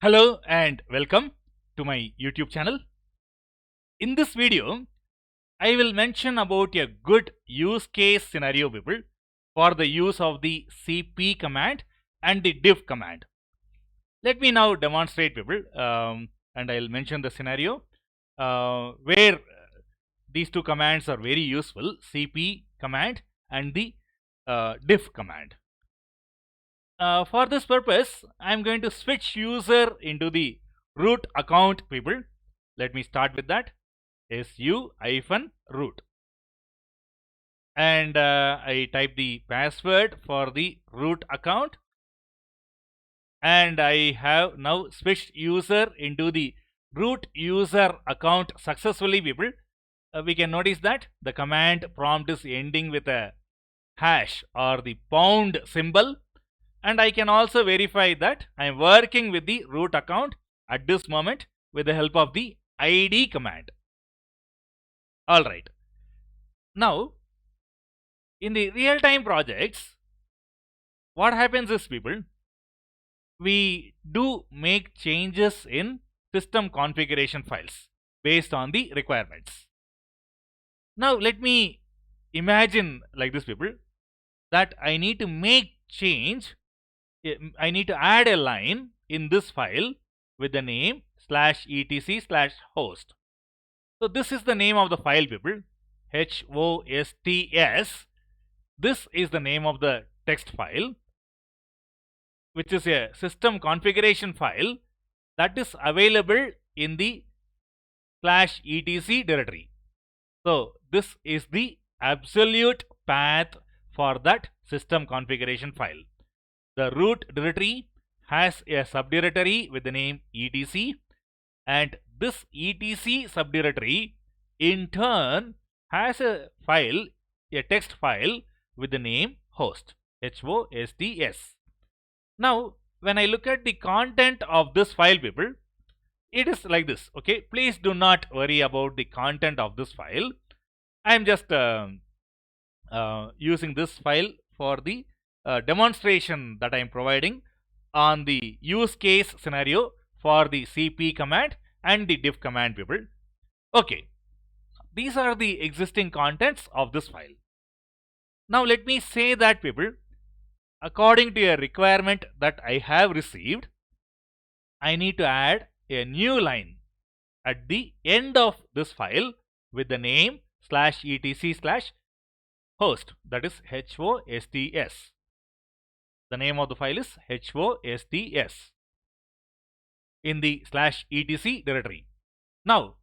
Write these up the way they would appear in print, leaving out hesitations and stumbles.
Hello and welcome to my YouTube channel. In this video, I will mention about a good use case scenario people for the use of the cp command and the diff command. Let me now demonstrate people and I'll mention the scenario where these two commands are very useful, cp command and the diff command. For this purpose, I'm going to switch user into the root account people. Let me start with that. su-root. And I type the password for the root account. And I have now switched user into the root user account successfully people. We can notice that the command prompt is ending with a hash or the pound symbol. And I can also verify that I am working with the root account at this moment with the help of the id command. Alright. Now, in the real-time projects, what happens is people, we do make changes in system configuration files based on the requirements. Now, let me imagine like this people, that I need to make change. I need to add a line in this file with the name /etc/host. So this is the name of the file people, hosts. This is the name of the text file, which is a system configuration file that is available in the /etc directory. So this is the absolute path for that system configuration file. The root directory has a subdirectory with the name etc, and this etc subdirectory in turn has a file, a text file with the name hosts. Now, when I look at the content of this file people, it is like this. Okay, please do not worry about the content of this file. I am just using this file for the demonstration that I am providing on the use case scenario for the cp command and the diff command people. Okay, these are the existing contents of this file. Now let me say that people, according to a requirement that I have received, I need to add a new line at the end of this file with the name /etc/host, that is hosts. The name of the file is hosts in the /etc directory. Now,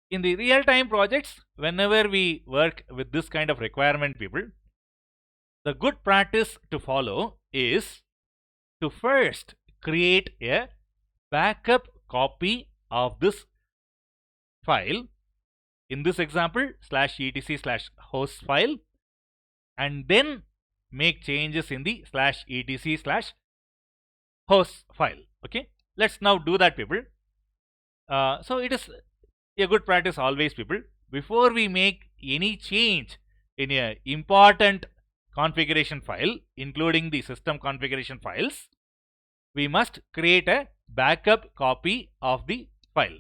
in the real-time projects, whenever we work with this kind of requirement people, the good practice to follow is to first create a backup copy of this file, in this example /etc/host file, and then make changes in the /etc/host file. Okay, let's now do that people. So it is a good practice always people, before we make any change in a important configuration file including the system configuration files, we must create a backup copy of the file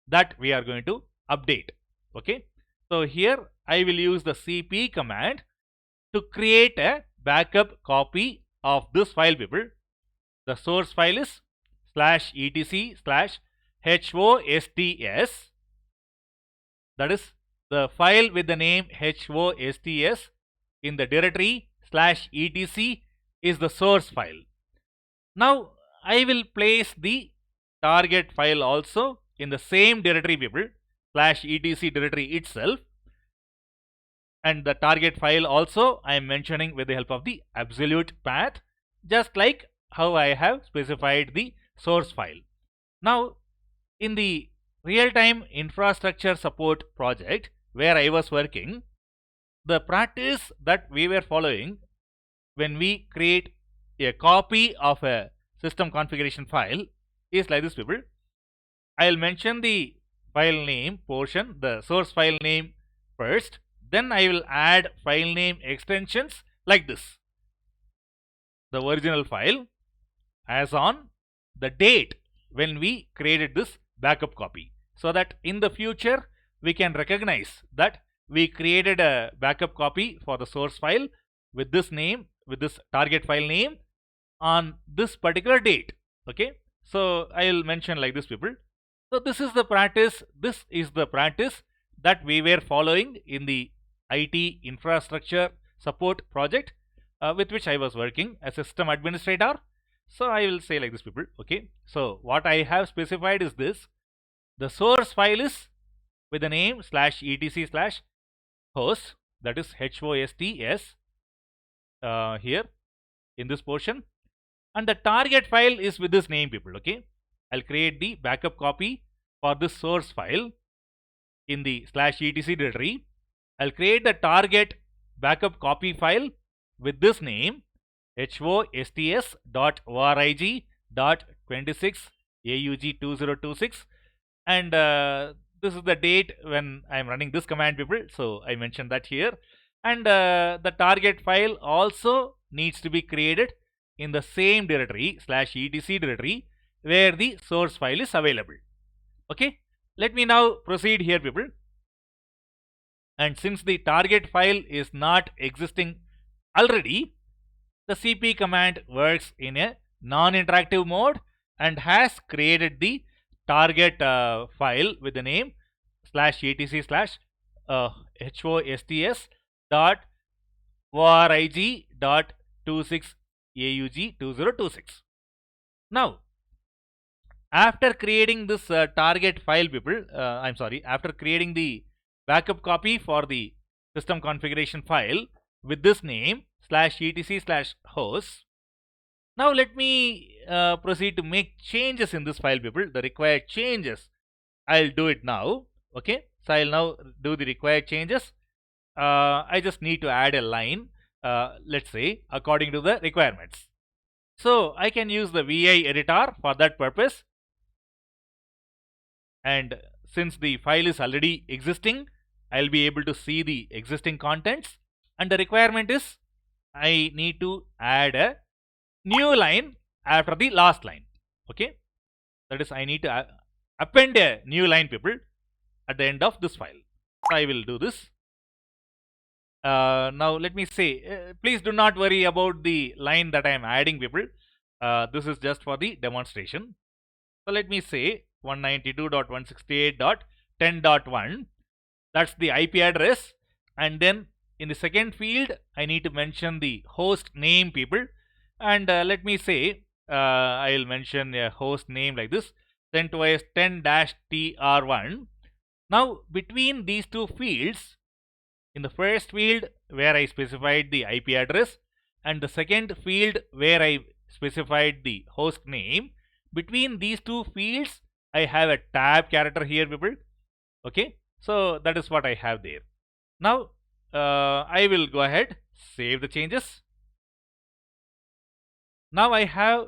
that we are going to update. Okay, so here I will use the cp command to create a backup copy of this file people. The source file is /etc/hosts, that is the file with the name hosts in the directory /etc is the source file. Now I will place the target file also in the same directory people, /etc directory itself, and the target file also I am mentioning with the help of the absolute path, just like how I have specified the source file. Now, in the real-time infrastructure support project where I was working, the practice that we were following when we create a copy of a system configuration file is like this people. I'll mention the file name portion, the source file name first, then I will add file name extensions like this. The original file, as on, the date, when we created this backup copy, so that in the future we can recognize that we created a backup copy for the source file with this name, with this target file name on this particular date. Okay, so I'll mention like this, people. So this is the practice, that we were following in the IT infrastructure support project with which I was working as a system administrator. So I will say like this, people. Okay, so what I have specified is this: the source file is with the name /etc/host, that is HOSTS here in this portion, and the target file is with this name, people. Okay, I'll create the backup copy for this source file in the /etc directory. I'll create the target backup copy file with this name hosts.org.26AUG2026, and this is the date when I'm running this command, people. So I mentioned that here, and the target file also needs to be created in the same directory /etc directory where the source file is available. Okay, let me now proceed here, people. And since the target file is not existing already, the cp command works in a non-interactive mode and has created the target file with the name /etc/host.org.26AUG2026. Now, after creating this target file, people, after creating the backup copy for the system configuration file with this name /etc/host. Now let me proceed to make changes in this file, people. The required changes, I'll do it now. Okay, so I'll now do the required changes. I just need to add a line, let's say according to the requirements. So I can use the VI editor for that purpose, and since the file is already existing, I'll be able to see the existing contents, and the requirement is I need to add a new line after the last line. Okay, that is, I need to append a new line, people, at the end of this file. So I will do this. Now let me say, please do not worry about the line that I am adding, people. This is just for the demonstration. So let me say 192.168.10.1. that's the IP address, and then in the second field I need to mention the host name, people, and let me say I'll mention a host name like this, CentOS 10-TR1. Now between these two fields, in the first field where I specified the IP address and the second field where I specified the host name, between these two fields I have a tab character here, people. Okay, so that is what I have there. Now I will go ahead, save the changes. Now I have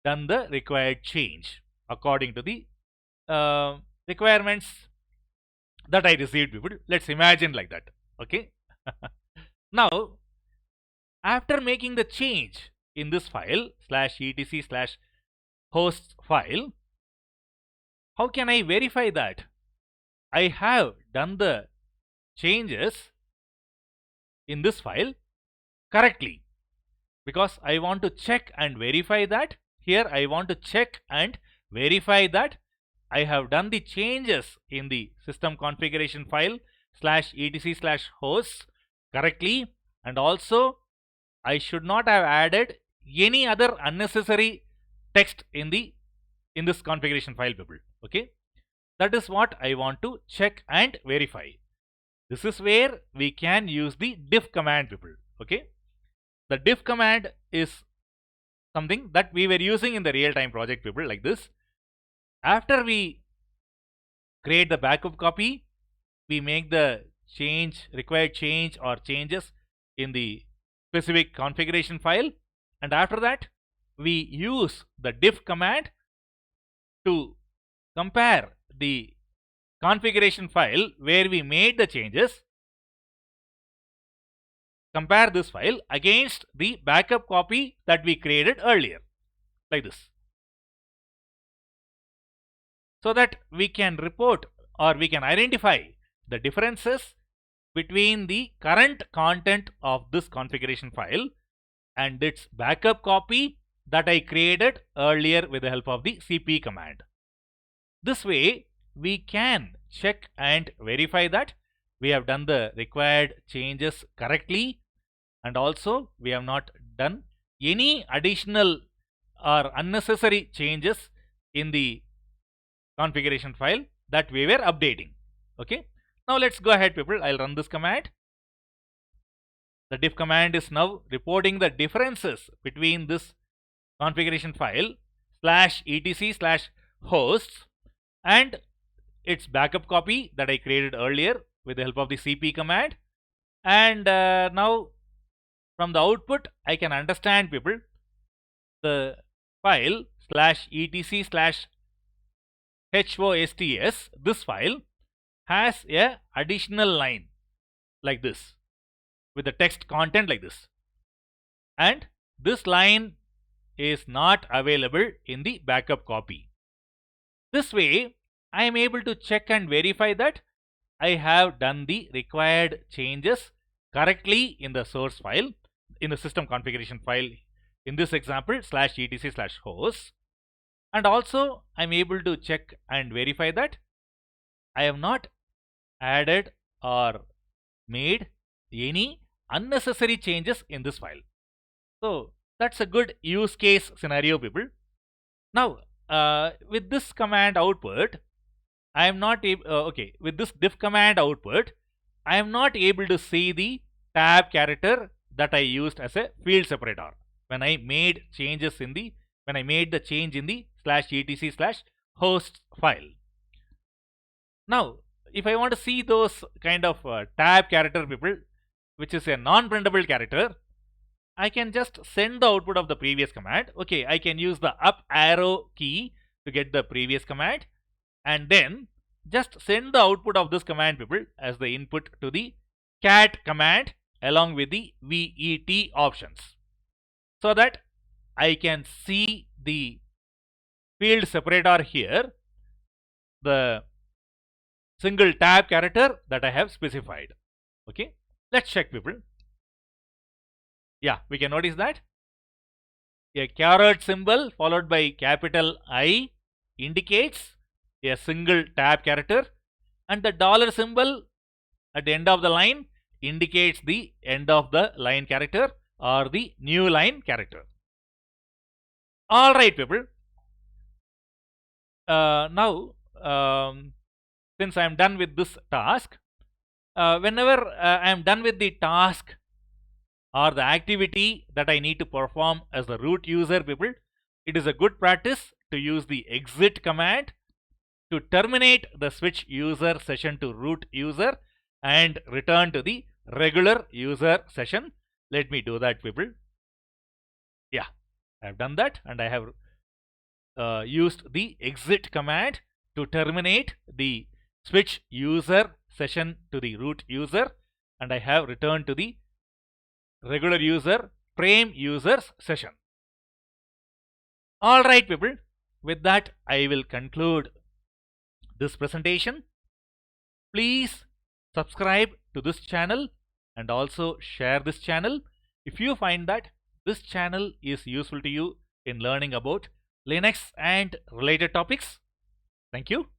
done the required change according to the requirements that I received, people. Let's imagine like that. Okay. Now after making the change in this file /etc/host file, how can I verify that I have done the changes in this file correctly? Because I want to check and verify that. Here I want to check and verify that I have done the changes in the system configuration file /etc/hosts correctly, and also I should not have added any other unnecessary text in this configuration file, people. Okay, that is what I want to check and verify. This is where we can use the diff command, people. Okay, the diff command is something that we were using in the real-time project, people, like this. After we create the backup copy, we make the required change or changes in the specific configuration file, and after that we use the diff command to compare the configuration file where we made the changes, compare this file against the backup copy that we created earlier, like this. so that we can report or we can identify the differences between the current content of this configuration file and its backup copy that I created earlier with the help of the cp command. This way we can check and verify that we have done the required changes correctly, and also we have not done any additional or unnecessary changes in the configuration file that we were updating. Okay, now let's go ahead, people. I'll run this command. The diff command is now reporting the differences between this configuration file /etc/hosts and its backup copy that I created earlier with the help of the cp command. And now from the output I can understand, people, the file /etc/hosts, this file has a additional line like this with the text content like this, and this line is not available in the backup copy. This way I am able to check and verify that I have done the required changes correctly in the source file, in the system configuration file, in this example /etc/hosts, and also I'm able to check and verify that I have not added or made any unnecessary changes in this file. So that's a good use case scenario, people. Now with this command output I am not able with this diff command output I am not able to see the tab character that I used as a field separator when I made changes in the the change in the /etc/hosts file. Now if I want to see those kind of tab character, people, which is a non-printable character, I can just send the output of the previous command. Okay, I can use the up arrow key to get the previous command, and then just send the output of this command, people, as the input to the cat command along with the VET options, so that I can see the field separator here, the single tab character that I have specified. Okay, let's check, people. Yeah, we can notice that a caret symbol followed by capital I indicates a single tab character, and the dollar symbol at the end of the line indicates the end of the line character or the new line character. All right, people. Now since I am done with this task, whenever I am done with the task or the activity that I need to perform as the root user, people, it is a good practice to use the exit command to terminate the switch user session to root user and return to the regular user session. Let me do that, people. Yeah, I have done that, and I have used the exit command to terminate the switch user session to the root user, and I have returned to the regular user frame users session. All right, people, with that I will conclude this presentation. Please subscribe to this channel and also share this channel if you find that this channel is useful to you in learning about Linux and related topics. Thank you.